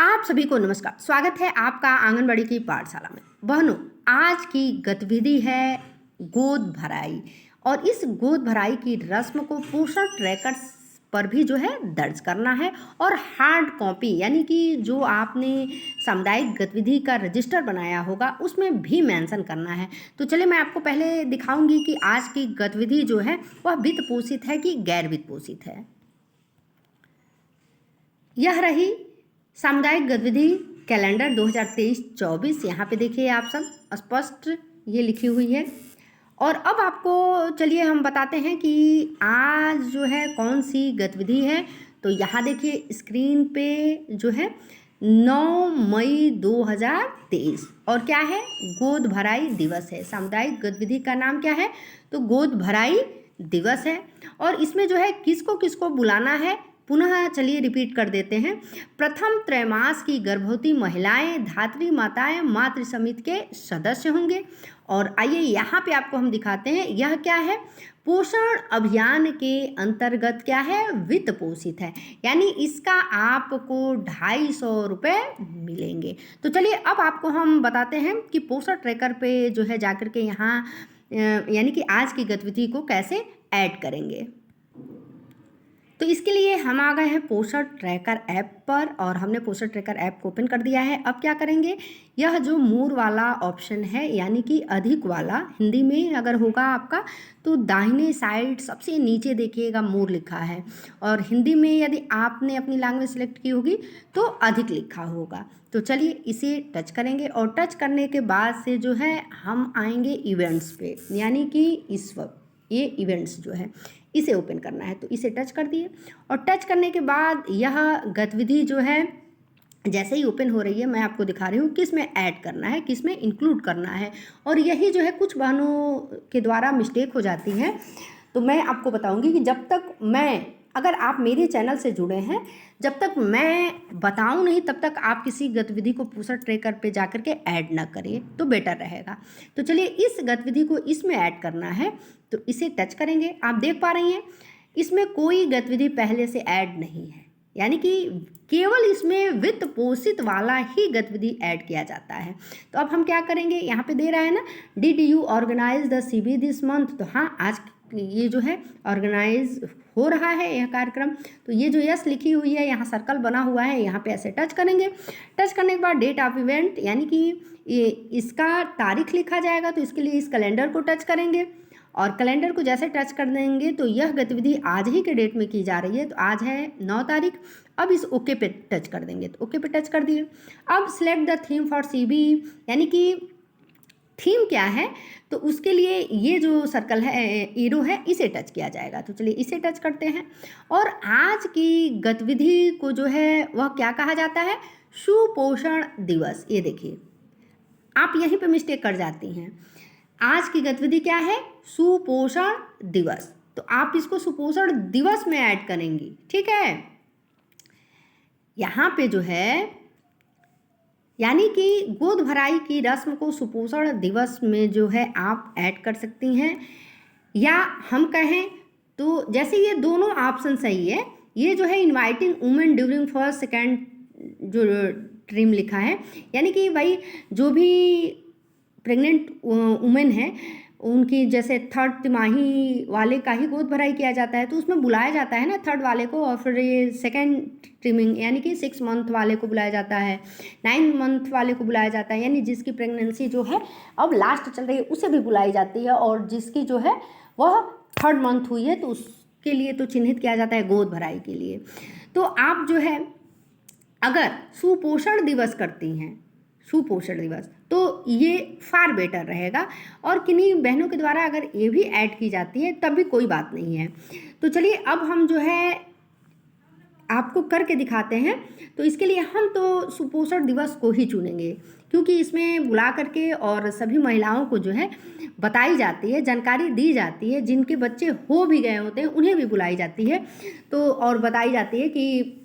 आप सभी को नमस्कार। स्वागत है आपका आंगनबाड़ी की पाठशाला में। बहनों, आज की गतिविधि है गोद भराई और इस गोद भराई की रस्म को पोषण ट्रैकर्स पर भी जो है दर्ज करना है और हार्ड कॉपी यानी कि जो आपने सामुदायिक गतिविधि का रजिस्टर बनाया होगा उसमें भी मेंशन करना है। तो चलिए मैं आपको पहले दिखाऊंगी कि आज की गतिविधि जो है वह वित्त पोषित है कि गैर वित्त पोषित है। यह रही सामुदायिक गतिविधि कैलेंडर 2023-24। यहाँ पे देखिए आप सब स्पष्ट ये लिखी हुई है। और अब आपको चलिए हम बताते हैं कि आज जो है कौन सी गतिविधि है। तो यहाँ देखिए स्क्रीन पे जो है 9 मई 2023 और क्या है, गोद भराई दिवस है। सामुदायिक गतिविधि का नाम क्या है, तो गोद भराई दिवस है। और इसमें जो है किसको किसको बुलाना है, पुनः चलिए रिपीट कर देते हैं। प्रथम त्रैमास की गर्भवती महिलाएं, धात्री माताएं मातृ समिति के सदस्य होंगे। और आइए यहाँ पे आपको हम दिखाते हैं यह क्या है, पोषण अभियान के अंतर्गत क्या है, वित्त पोषित है, यानी इसका आपको 250 रुपये मिलेंगे। तो चलिए अब आपको हम बताते हैं कि पोषण ट्रैकर पे जो है जाकर के यहाँ यानी कि आज की गतिविधि को कैसे ऐड करेंगे। तो इसके लिए हम आ गए हैं पोषण ट्रैकर ऐप पर और हमने पोषण ट्रैकर ऐप को ओपन कर दिया है। अब क्या करेंगे, यह जो मोर वाला ऑप्शन है यानी कि अधिक वाला, हिंदी में अगर होगा आपका तो दाहिने साइड सबसे नीचे देखिएगा मोर लिखा है, और हिंदी में यदि आपने अपनी लैंग्वेज सेलेक्ट की होगी तो अधिक लिखा होगा। तो चलिए इसे टच करेंगे और टच करने के बाद से जो है हम आएंगे इवेंट्स पे, यानी कि इस वक्त ये इवेंट्स जो है इसे ओपन करना है। तो इसे टच कर दिए और टच करने के बाद यह गतिविधि जो है जैसे ही ओपन हो रही है मैं आपको दिखा रही हूँ किस में ऐड करना है, किस में इंक्लूड करना है। और यही जो है कुछ बहनों के द्वारा मिस्टेक हो जाती है। तो मैं आपको बताऊँगी कि जब तक मैं, अगर आप मेरे चैनल से जुड़े हैं, जब तक मैं बताऊं नहीं तब तक आप किसी गतिविधि को पोषण ट्रैकर पे जाकर के ऐड ना करिए तो बेटर रहेगा। तो चलिए इस गतिविधि को इसमें ऐड करना है तो इसे टच करेंगे। आप देख पा रही हैं इसमें कोई गतिविधि पहले से ऐड नहीं है, यानी कि केवल इसमें वित्त पोषित वाला ही गतिविधि ऐड किया जाता है। तो अब हम क्या करेंगे, यहाँ पे दे रहा है ना, did you organise the CB this month. तो हाँ, आज ये जो है ऑर्गेनाइज हो रहा है यह कार्यक्रम। तो ये जो यस लिखी हुई है यहाँ सर्कल बना हुआ है, यहाँ पे ऐसे टच करेंगे। टच करने के बाद डेट ऑफ इवेंट यानी कि ये इसका तारीख लिखा जाएगा, तो इसके लिए इस कैलेंडर को टच करेंगे और कैलेंडर को जैसे टच कर देंगे तो यह गतिविधि आज ही के डेट में की जा रही है। तो आज है 9 तारीख। अब इस ओके पे टच कर देंगे, तो ओके पे टच कर दिए। अब select the theme for CB, यानी कि थीम क्या है, तो उसके लिए ये जो सर्कल है, एरो है, इसे टच किया जाएगा। तो चलिए इसे टच करते हैं। और आज की गतिविधि को जो है वह क्या कहा जाता है, सुपोषण दिवस। ये देखिए आप यहीं पे मिस्टेक कर जाती हैं। आज की गतिविधि क्या है, सुपोषण दिवस। तो आप इसको सुपोषण दिवस में ऐड करेंगी, ठीक है। यहाँ पे जो है यानी कि गोद भराई की रस्म को सुपोषण दिवस में जो है आप ऐड कर सकती हैं, या हम कहें तो जैसे ये दोनों ऑप्शन सही है। ये जो है inviting women during first second जो ट्रिम लिखा है, यानी कि भाई जो भी प्रेग्नेंट वुमेन है उनकी जैसे थर्ड तिमाही वाले का ही गोद भराई किया जाता है, तो उसमें बुलाया जाता है ना थर्ड वाले को, और फिर ये सेकेंड ट्रिमिंग यानी कि 6 मंथ वाले को बुलाया जाता है, 9 मंथ वाले को बुलाया जाता है, यानी जिसकी प्रेगनेंसी जो है अब लास्ट चल रही है उसे भी बुलाई जाती है, और जिसकी जो है वह 3rd मंथ हुई है तो उसके लिए तो चिन्हित किया जाता है गोद भराई के लिए। तो आप जो है अगर सुपोषण दिवस करती हैं, सुपोषण दिवस, तो ये फार बेटर रहेगा। और किन्हीं बहनों के द्वारा अगर ये भी ऐड की जाती है तब भी कोई बात नहीं है। तो चलिए अब हम जो है आपको करके दिखाते हैं। तो इसके लिए हम तो सुपोषण दिवस को ही चुनेंगे, क्योंकि इसमें बुला करके और सभी महिलाओं को जो है बताई जाती है, जानकारी दी जाती है, जिनके बच्चे हो भी गए होते हैं उन्हें भी बुलाई जाती है। तो और बताई जाती है कि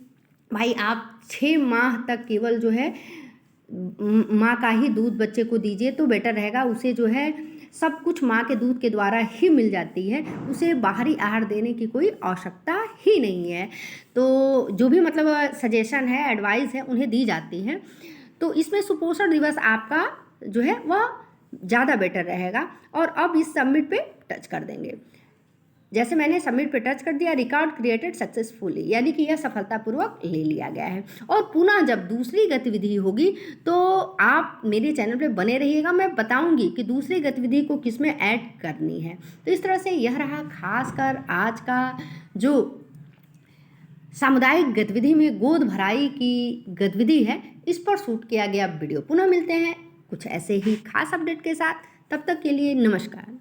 भाई आप 6 माह तक केवल जो है माँ का ही दूध बच्चे को दीजिए तो बेटर रहेगा। उसे जो है सब कुछ माँ के दूध के द्वारा ही मिल जाती है, उसे बाहरी आहार देने की कोई आवश्यकता ही नहीं है। तो जो भी मतलब सजेशन है, एडवाइस है, उन्हें दी जाती है। तो इसमें सुपोषण दिवस आपका जो है वह ज़्यादा बेटर रहेगा। और अब इस सबमिट पे टच कर देंगे। जैसे मैंने सबमिट पे टच कर दिया, रिकॉर्ड क्रिएटेड सक्सेसफुली, यानी कि यह सफलतापूर्वक ले लिया गया है। और पुनः जब दूसरी गतिविधि होगी तो आप मेरे चैनल पे बने रहिएगा, मैं बताऊंगी कि दूसरी गतिविधि को किस में ऐड करनी है। तो इस तरह से यह रहा खासकर आज का जो सामुदायिक गतिविधि में गोद भराई की गतिविधि है, इस पर शूट किया गया वीडियो। पुनः मिलते हैं कुछ ऐसे ही खास अपडेट के साथ, तब तक के लिए नमस्कार।